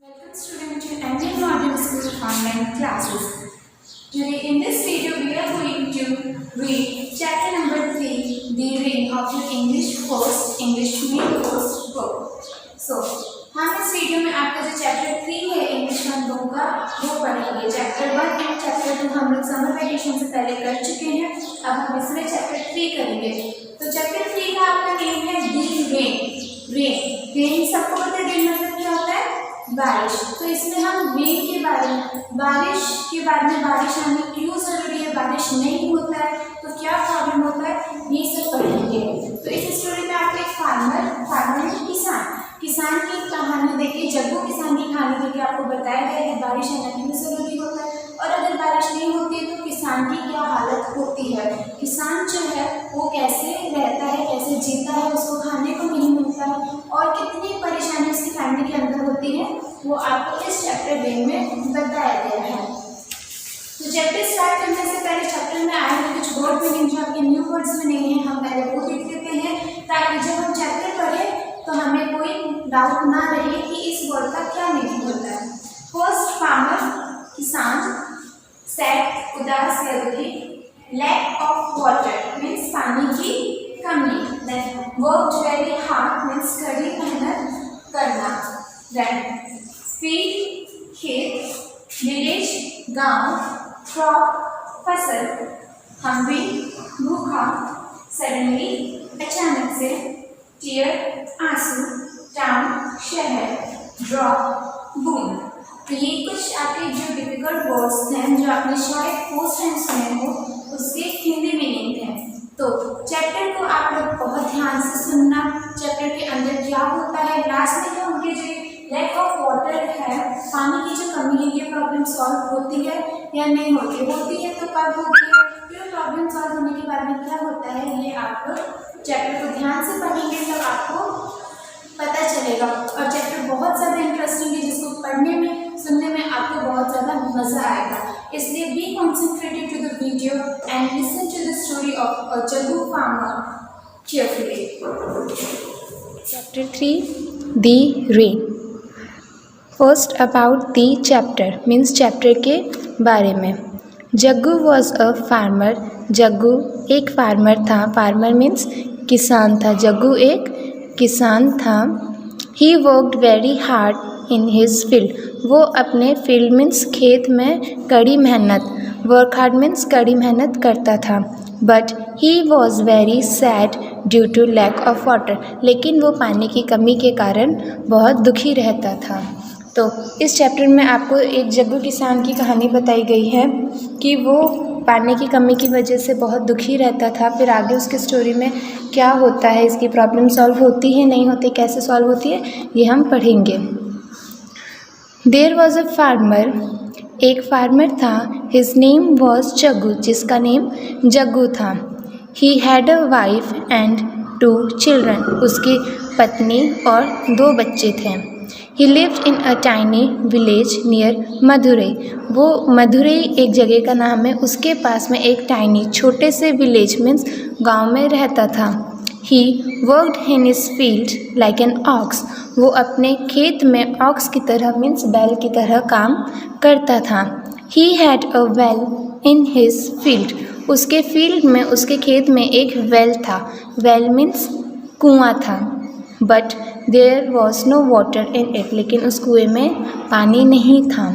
Welcome student to Indian Modern School online classes. Today in this video we are going to read chapter number 3, The Rain of your English First English Main Course book. So हम इस video में आपका जो chapter 3 है English 1 2 का वो पढ़ेंगे। Chapter 1 and chapter 2 हम लोग समर वैकेशन से पहले कर चुके हैं। अब हम इसमें चैप्टर 3 करेंगे। तो चैप्टर 3 का आपका नेम है दी रेन। रेन सबको पता है रेन मतलब क्या होता है? बारिश। तो इसमें हम रेन के बारे में बारिश के बारे में बारिश आनी क्यों जरूरी है, बारिश नहीं होता है तो क्या प्रॉब्लम होता है, ये सब पढ़ेंगे। तो इस स्टोरी में आपको एक फार्मर किसान की कहानी देखिए, जग्गू किसान की कहानी देखिए आपको बताया गया है बारिश आना क्यों जरूरी होता है और अगर बारिश नहीं होती है तो किसान की क्या हालत होती है, किसान जो है वो कैसे रहता है, कैसे जीता है, उसको खाने को नहीं मिलता है और कितनी परेशानी उसकी फैमिली के अंदर होती है, वो आपको इस चैप्टर 1 में बताया गया है। तो चैप्टर स्टार्ट करने से पहले चैप्टर में आए हुए कुछ वर्ड मीनिंग जो आपके न्यू वर्ड्स में नहीं है हम पहले वो देख लेते हैं, ताकि जब हम चैप्टर पढ़े तो हमें कोई डाउट ना रहे कि इस वर्ड का क्या मीनिंग होता है। फर्स्ट फार्मर किसान, सैड उदास या दुखी, लैक ऑफ वाटर मीन्स पानी की कमी, then worked very hard means कड़ी मेहनत करना, देन फील्ड खेत, विलेज गांव, क्रॉप फसल, हंग्री भूखा, सडनली अचानक से, टीयर आंसू, टाउन शहर, ड्रॉप बूंद। तो ये कुछ आपके जो डिफिकल्ट वर्ड्स हैं जो आपने शायद फर्स्ट टाइम सुने हो उसके हिंदी मीनिंग हैं। तो चैप्टर को आप लोग बहुत ध्यान से सुनना, चैप्टर के अंदर क्या होता है, लास्ट में जो उनके जो लैक ऑफ वाटर है, पानी की जो कमी है, ये प्रॉब्लम सॉल्व होती है या नहीं होती है तो कब होती है, फिर प्रॉब्लम सॉल्व होने के बाद में क्या होता है, ये आप लोग चैप्टर को ध्यान से पढ़ेंगे तब आपको पता चलेगा। और चैप्टर बहुत ज़्यादा इंटरेस्टिंग है जिसको पढ़ने में सुनने में आपको बहुत ज़्यादा मज़ा आएगा, इसलिए be concentrated to the video and listen to the story of a Jaggu farmer carefully. Chapter 3, The Rain. First about the chapter means chapter के बारे में। Jaggu was a farmer. Jaggu एक फार्मर था, फार्मर मीन्स किसान था, जग्गू एक किसान था। He worked very hard in his field. वो अपने फील्ड मीन्स खेत में कड़ी मेहनत, वर्क हार्ड मीन्स कड़ी मेहनत करता था। But he was very sad due to lack of water, लेकिन वो पानी की कमी के कारण बहुत दुखी रहता था। तो इस चैप्टर में आपको एक जग्गू किसान की कहानी बताई गई है कि वो पानी की कमी की वजह से बहुत दुखी रहता था। फिर आगे उसकी स्टोरी में क्या होता है, इसकी प्रॉब्लम सॉल्व होती है नहीं होती, कैसे सॉल्व होती है, ये हम पढ़ेंगे। देयर वॉज अ फार्मर, एक फार्मर था, हिज नेम वॉज जग्गू, जिसका नेम जग्गू था। He had a wife and 2 children, उसकी पत्नी और 2 बच्चे थे। ही lived in a tiny village near Madurai, वो मदुरई एक जगह का नाम है, उसके पास में एक टाइनी छोटे से विलेज मीन्स गांव में रहता था। He worked in his field like an ox, वो अपने खेत में ऑक्स की तरह मीन्स बैल की तरह काम करता था। He had a well in his field, उसके फील्ड में उसके खेत में एक वेल था, वेल मीन्स कुआं था। But there was no water in it, लेकिन उस कुएं में पानी नहीं था।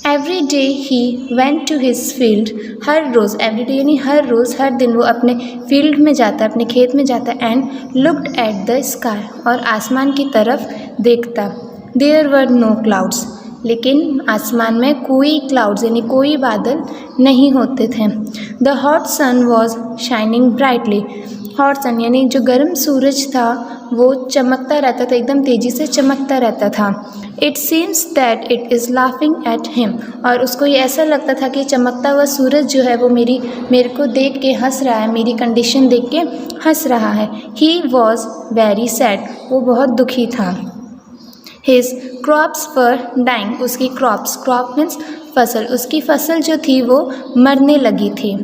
Every day he went to his field, हर रोज़, एवरी डे यानी हर रोज़, हर दिन वो अपने फील्ड में जाता, अपने खेत में जाता, and looked at the sky, और आसमान की तरफ देखता। देयर वर नो क्लाउड्स, लेकिन आसमान में कोई क्लाउड्स यानी कोई बादल नहीं होते थे। The hot sun was shining brightly, hot sun यानी जो गर्म सूरज था वो चमकता रहता था, एकदम तेज़ी से चमकता रहता था। It seems that it is laughing at him, और उसको ये ऐसा लगता था कि चमकता हुआ सूरज जो है वो मेरे को देख के हंस रहा है, मेरी कंडीशन देख के हंस रहा है। ही वॉज वेरी सैड, वो बहुत दुखी था। हिज क्रॉप्स वर डाइंग, उसकी क्रॉप मीन्स फसल, उसकी फसल जो थी वो मरने लगी थी।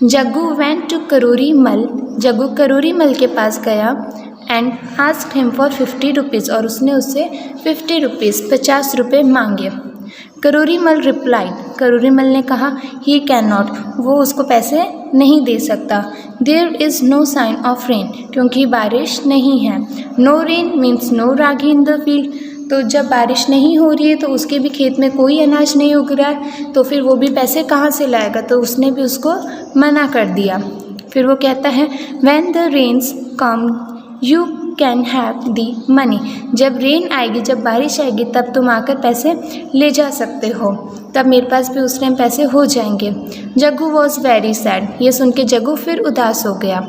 जग्गू वेंट टू करोरी मल, जग्गू करोरी मल के पास गया and asked him for 50 rupees, और उसने उससे 50 रुपीज़ 50 रुपये मांगे। करूरीमल रिप्लाइड, करूरीमल ने कहा ही कैन नॉट, वो उसको पैसे नहीं दे सकता। There is no sign of rain, क्योंकि बारिश नहीं है। No rain means no ragi in the field, तो जब बारिश नहीं हो रही है तो उसके भी खेत में कोई अनाज नहीं उग रहा है, तो फिर वो भी पैसे कहाँ से लाएगा, तो उसने भी उसको मना कर दिया। फिर वो कहता है when the rains come you can have the money, जब रेन आएगी, जब बारिश आएगी, तब तुम आकर पैसे ले जा सकते हो, तब मेरे पास भी उस टाइम पैसे हो जाएंगे। जग्गू वॉज वेरी सैड, ये सुन के जग्गू फिर उदास हो गया।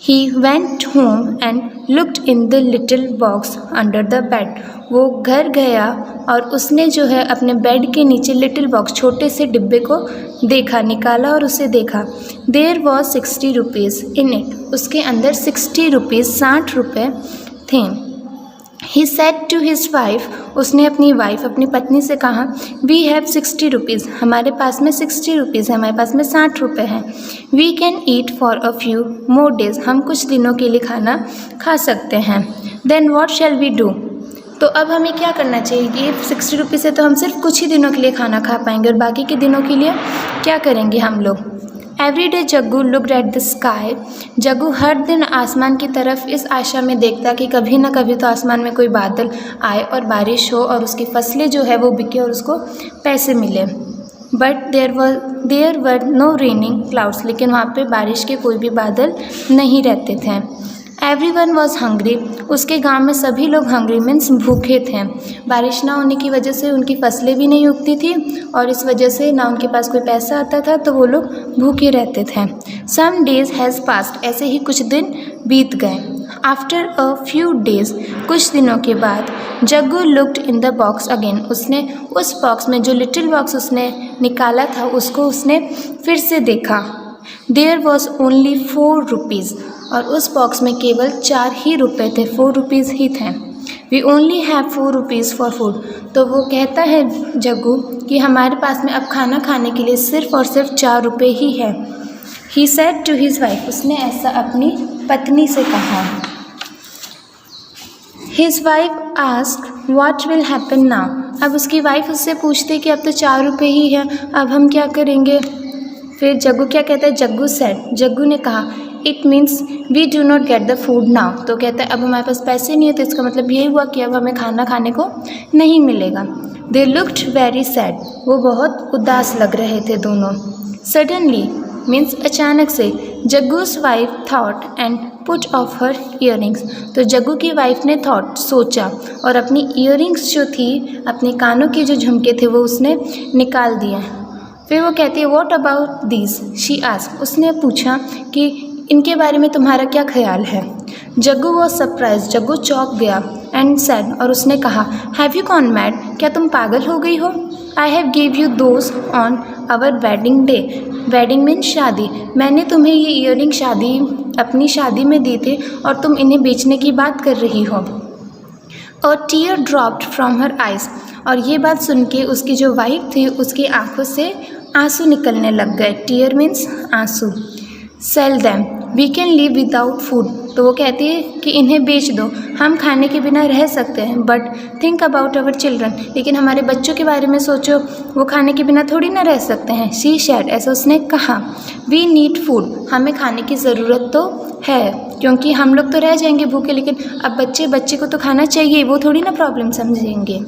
He went home and looked in the little box under the bed, वो घर गया और उसने जो है अपने बेड के नीचे लिटिल बॉक्स, छोटे से डिब्बे को देखा, निकाला और उसे देखा। There was 60 rupees in it, उसके अंदर 60 रुपीज़ 60 रुपये थे। He said to his wife, उसने अपनी वाइफ अपनी पत्नी से कहा वी हैव 60 रुपीज़, हमारे पास में 60 रुपीज़ है, हमारे पास में 60 रुपये हैं। We can eat for a few more days, हम कुछ दिनों के लिए खाना खा सकते हैं। Then what shall we do, तो अब हमें क्या करना चाहिए कि 60 रुपीज़ से तो हम सिर्फ कुछ ही दिनों के लिए खाना खा पाएंगे, और बाकी के दिनों के लिए क्या करेंगे हम लोग। Every day Jaggu looked at the sky, Jaggu हर दिन आसमान की तरफ इस आशा में देखता कि कभी ना कभी तो आसमान में कोई बादल आए और बारिश हो और उसकी फसलें जो है वो बिके और उसको पैसे मिले। But there were no raining clouds, लेकिन वहाँ पे बारिश के कोई भी बादल नहीं रहते थे। एवरीवन वॉज हंग्री, उसके गांव में सभी लोग हंग्री मीन्स भूखे थे। बारिश ना होने की वजह से उनकी फसलें भी नहीं उगती थी और इस वजह से ना उनके पास कोई पैसा आता था, तो वो लोग भूखे रहते थे। सम डेज हैज़ पास्ड, ऐसे ही कुछ दिन बीत गए। आफ्टर अ फ्यू डेज, कुछ दिनों के बाद, Jaggu looked in the box again, उसने उस बॉक्स में जो लिटिल बॉक्स उसने निकाला था उसको उसने फिर से देखा। देयर वॉज ओनली 4 रुपीज़, और उस बॉक्स में केवल 4 ही रुपये थे, 4 रुपीज़ ही थे। We only have 4 rupees for food, तो वो कहता है जग्गू कि हमारे पास में अब खाना खाने के लिए सिर्फ और सिर्फ 4 रुपये ही है। He said to his wife, उसने ऐसा अपनी पत्नी से कहा। His wife ask what will happen now, अब उसकी वाइफ उससे पूछती कि अब तो 4 रुपये ही है, अब हम क्या करेंगे। फिर जग्गू क्या कहता है, जग्गू सेड, जग्गू ने कहा it means we do not get the food now, तो कहता है अब हमारे पास पैसे नहीं है, तो इसका मतलब यही हुआ कि अब हमें खाना खाने को नहीं मिलेगा। दे लुक्ड वेरी सैड, वो बहुत उदास लग रहे थे दोनों। सडनली मीन्स अचानक से, Jaggu's wife thought and put off her earrings, तो जग्गू की वाइफ ने थॉट सोचा और अपनी ईयरिंग्स जो थी, अपने कानों के जो झुमके थे वो उसने निकाल दिए। फिर वो कहती है what about these, she asked, उसने पूछा कि इनके बारे में तुम्हारा क्या ख्याल है। जग्गू वॉज सरप्राइज, जग्गू चौंक गया एंड सेड, और उसने कहा हैव यू गॉन मैड, क्या तुम पागल हो गई हो। I have give you those on our wedding day, wedding means शादी, मैंने तुम्हें ये ईयरिंग अपनी शादी में दी थे और तुम इन्हें बेचने की बात कर रही हो। और tear dropped from her eyes, और ये बात सुन के उसकी जो वाइफ थी उसकी आंखों से आंसू निकलने लग गए। टीयर मीन्स आंसू। Sell them, we can live without food, तो वो कहती है कि इन्हें बेच दो, हम खाने के बिना रह सकते हैं। But think about our children, लेकिन हमारे बच्चों के बारे में सोचो, वो खाने के बिना थोड़ी ना रह सकते हैं। शी शेड, ऐसा उसने कहा। वी नीड फूड, हमें खाने की ज़रूरत तो है, क्योंकि हम लोग तो रह जाएंगे भूखे, लेकिन अब बच्चे को तो खाना चाहिए, वो थोड़ी ना प्रॉब्लम समझेंगे।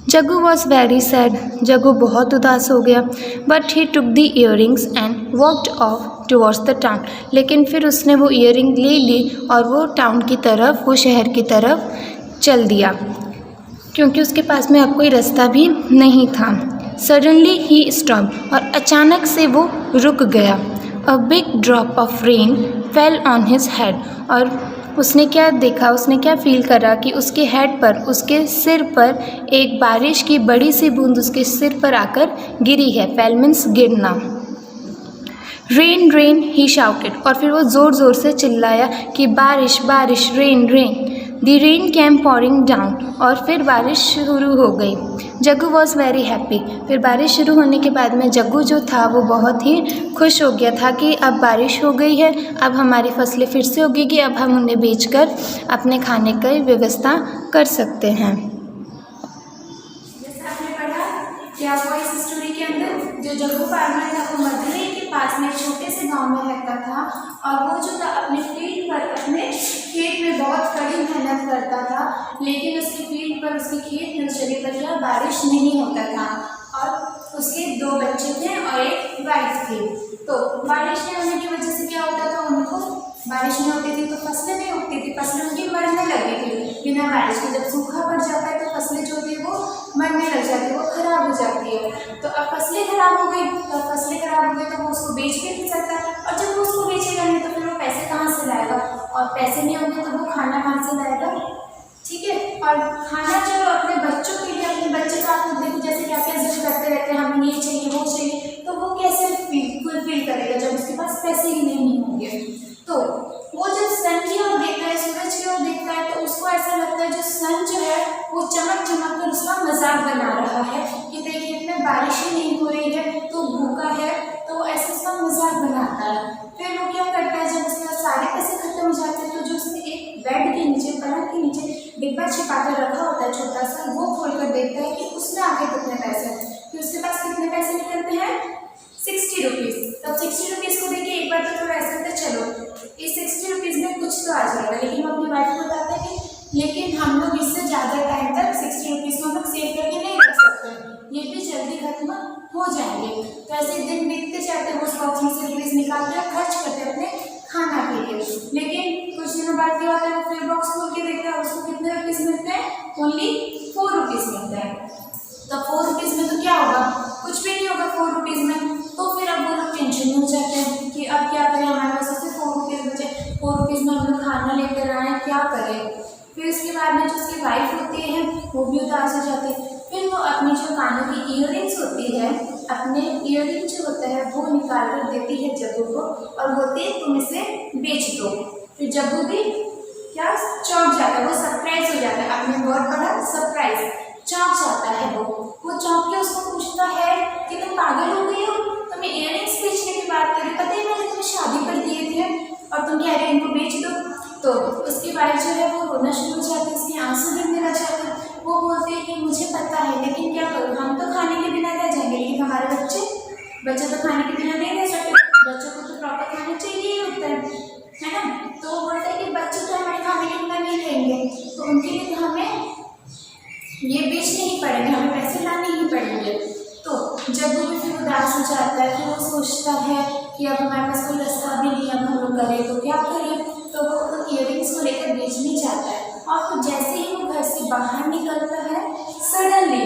Jaggu was very sad, Jaggu बहुत उदास हो गया। But he took the earrings and walked off towards the town, लेकिन फिर उसने वो ईयरिंग ले ली और वो टाउन की तरफ, वो शहर की तरफ चल दिया, क्योंकि उसके पास में अब कोई रास्ता भी नहीं था। सडनली ही स्टॉप, और अचानक से वो रुक गया। A big drop of rain fell on his head, और उसने क्या देखा, उसने क्या फील करा कि उसके हेड पर, उसके सिर पर एक बारिश की बड़ी सी बूंद उसके सिर पर आकर गिरी है। फेल मीन्स गिरना। रेन रेन ही शाउटेड, और फिर वो ज़ोर ज़ोर से चिल्लाया कि बारिश बारिश, rain rain. The rain came pouring down, और फिर बारिश शुरू हो गई। जग्गू वॉज वेरी हैप्पी, फिर बारिश शुरू होने के बाद में जग्गू जो था वो बहुत ही खुश हो गया था कि अब बारिश हो गई है, अब हमारी फसलें फिर से उगेगी, अब हम उन्हें बेचकर अपने खाने की व्यवस्था कर सकते हैं। जैसा आपने पढ़ा क्या हुआ इस स्टोरी के अंदर, जो जग्गू फार्मर था वो मदुरई के पास में एक छोटे से गांव में रहता था और वो जो था अपने फील्ड पर अपने खेत में बहुत कड़ी मेहनत करता था, लेकिन उसके फील्ड पर उसके खेत में उस जगह पर क्या बारिश नहीं होता था और उसके 2 बच्चे थे और एक वाइफ थी। तो बारिश नहीं होने की वजह से क्या होता था, उनको बारिश नहीं होती थी तो फसलें नहीं उगती थी, फसलें उनकी मरने लगी थी बिना बारिश के। जब सूखा पड़ जाता है तो फसलें जो होती है वो मरने लग जाती है, वो खराब हो जाती है। तो अब फसलें खराब हो गई, तो फसलें खराब हो गई तो वो उसको बेच भी नहीं सकता, और जब वो उसको बेचेगा नहीं तो फिर वो पैसे कहाँ से लाएगा, और पैसे नहीं होंगे तो वो खाना कहाँ से लाएगा, ठीक है। और खाना जो अपने बच्चों के लिए, अपने बच्चे का आप देखो जैसे क्या क्या जिद करते रहते हैं हमें ये चाहिए वो चाहिए, तो वो कैसे फुलफिल करेगा जब उसके पास पैसे ही नहीं होंगे। तो वो जब सन की ओर देखता है, सूरज की ओर देखता है, तो उसको ऐसा लगता है जो सन जो है वो चमक चमक कर उसका मजाक बना रहा है कि देखिए इतने बारिश ही नहीं हो रही है तो भूखा है, तो ऐसे उसका मजाक बनाता है। फिर वो क्या करता है, जब उसके सारे पैसे खत्म हो जाते हैं तो जो उसने एक बेड के नीचे, पलंग के नीचे डिब्बा छिपा कर रखा होता है छोटा सा, वो खोल कर देखता है कि उसमें आगे कितने पैसे हैं। कि उसके पास कितने पैसे निकलते हैं, 60 रुपीज़। तब 60 रुपीज़ को देखिए एक बार तो थोड़ा ऐसा लगता है चलो इस 60 रुपीज़ में कुछ तो आ जाएगा, लेकिन वो अपनी वाइफ को बताता है कि लेकिन हम लोग इससे ज़्यादा टाइम तक 60 रुपीज़ को हम लोग सेव करके नहीं रख सकते, ये भी जल्दी खत्म हो जाएंगे। तो ऐसे दिन बीतते जाते हैं, उस बॉक्स में से रुपीज़ निकालते हैं, खर्च करते हैं अपने खाना के लिए। लेकिन कुछ दिनों बाद क्या होता है, वो फिर बॉक्स खोल के देखता है, उसको कितने रुपीज़ मिलते हैं, ओनली 4 रुपीज़ मिलते हैं। तो 4 रुपीज़ में तो क्या होगा, कुछ भी नहीं होगा 4 रुपीज़ में। तो फिर अब वो लोग टेंशन में हो जाते हैं कि अब क्या करें, हमारे पास सिर्फ 4 रुपीज़ बचे, 4 रुपीज़ में हम लोग खाना लेकर आए, क्या करें। फिर उसके बाद में जो उसकी वाइफ होती है वो भी उदास हो जाती है। फिर वो अपनी जो कानों की ईयरिंग्स होती है, अपने ईयरिंग जो होता है वो निकाल कर देती है जग्गू को और बोलती है तुम इसे बेच दो। फिर जग्गू भी क्या चौंक जाता है, वो सरप्राइज हो जाता है, आपने बहुत बड़ा सरप्राइज, चौंक जाता है वो चौंक के उसको पूछता है कि तुम पागल हो गई हो, तुम्हें इयररिंग्स बेचने की बात करी, पता ही मैंने तुम्हें शादी पर दिए थे और तुम कह रहे हो इनको बेच दो। तो उसकी वाइफ जो है वो रोना शुरू हो जाती है, उसके आंसू गिरने लग जाते हैं। वो बोलती है कि मुझे पता है लेकिन क्या करूँ, हम तो खाने के बिना रह जाएंगे लेकिन हमारे बच्चे तो खाने के बिना नहीं रह सकते, बच्चों को तो प्रॉपर खाना चाहिए ही होता है ना। तो वो बोलता है कि बच्चे तो हमारे खाने के बिना नहीं रहेंगे, तो उनके लिए तो हमें ये बेचने ही पड़ेंगे, हमें पैसे लाने ही पड़ेंगे। तो जब वो भी फिर उदास हो जाता है, फिर वो सोचता है कि अब हमारे पास कोई रास्ता भी नहीं, अब हम लोग करें तो क्या करें। तो वो उन इयररिंग्स को लेकर बेचने जाता है और फिर जैसे ही वो घर से बाहर निकलता है, सडनली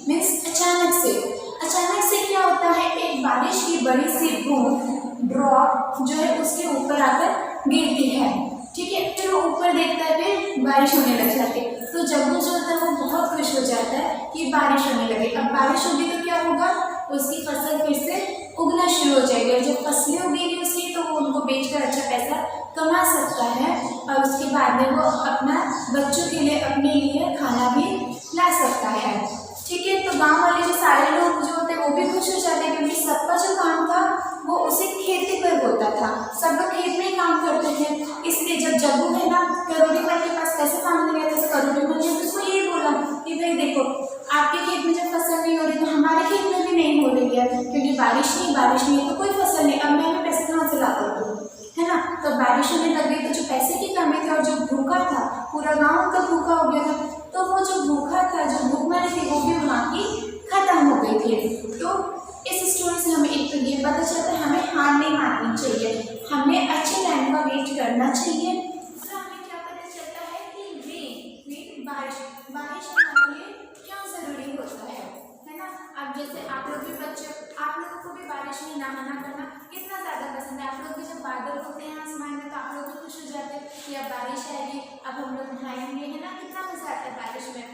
मीन्स अचानक से क्या होता है, एक बारिश की बड़ी सी बूंद ड्रॉप जो है उसके ऊपर आकर गिरती है, ठीक है। फिर वो ऊपर देखता है, फिर बारिश होने लग जाती है। तो जग्गू जो होता है वो बहुत खुश हो जाता है कि बारिश होने लगी। अब बारिश होगी तो क्या होगा, उसकी फसल फिर से उगना शुरू हो जाएगी और जब फसलें उगेगी उसकी तो वो उनको बेचकर अच्छा पैसा कमा सकता है और उसके बाद में वो अपना बच्चों के लिए, अपने लिए खाना भी ला सकता है, ठीक है। तो गांव वाले जो सारे लोग जो होते हैं वो भी खुश हो जाते हैं क्योंकि सबका जो काम था वो उसी खेती पर होता था, सब लोग खेत में ही काम करते थे। इसलिए जब जग्गू है ना करोड़ीमल के पास पैसे मांगने गया था तो करोड़ीमल ने उसको ये बोला कि भाई देखो आपके खेत में जब फसल नहीं हो रही तो हमारे खेत में भी नहीं हो रही है क्योंकि बारिश नहीं है तो कोई फसल नहीं, अब मैं हमें पैसे कहाँ से लाता हूँ, है ना। तो बारिश होने लग गई तो जो पैसे की कमी थी और जो भूखा था, पूरा गाँव का भूखा हो गया था, तो वो जो भूखा था, जो भूखमरी थी वो भी वहाँ की खत्म हो गई थी। तो इस स्टोरी से हमें एक तो ये पता चलता है हमें हार नहीं माननी चाहिए, हमें अच्छे टाइम का वेट करना चाहिए। तो हमें क्या पता चलता है कि बारिश हमारे लिए क्यों ज़रूरी होता है ना। अब जैसे आप लोग भी बच्चे, आप लोगों को भी बारिश में नहाना करना कितना ज़्यादा पसंद है। आप लोग भी जब बादल होते हैं आसमान में तो आप लोग भी खुश हो जाते हैं कि अब बारिश आएगी, अब हम लोग नहाएंगे, है ना, कितना मज़ा आता है बारिश में।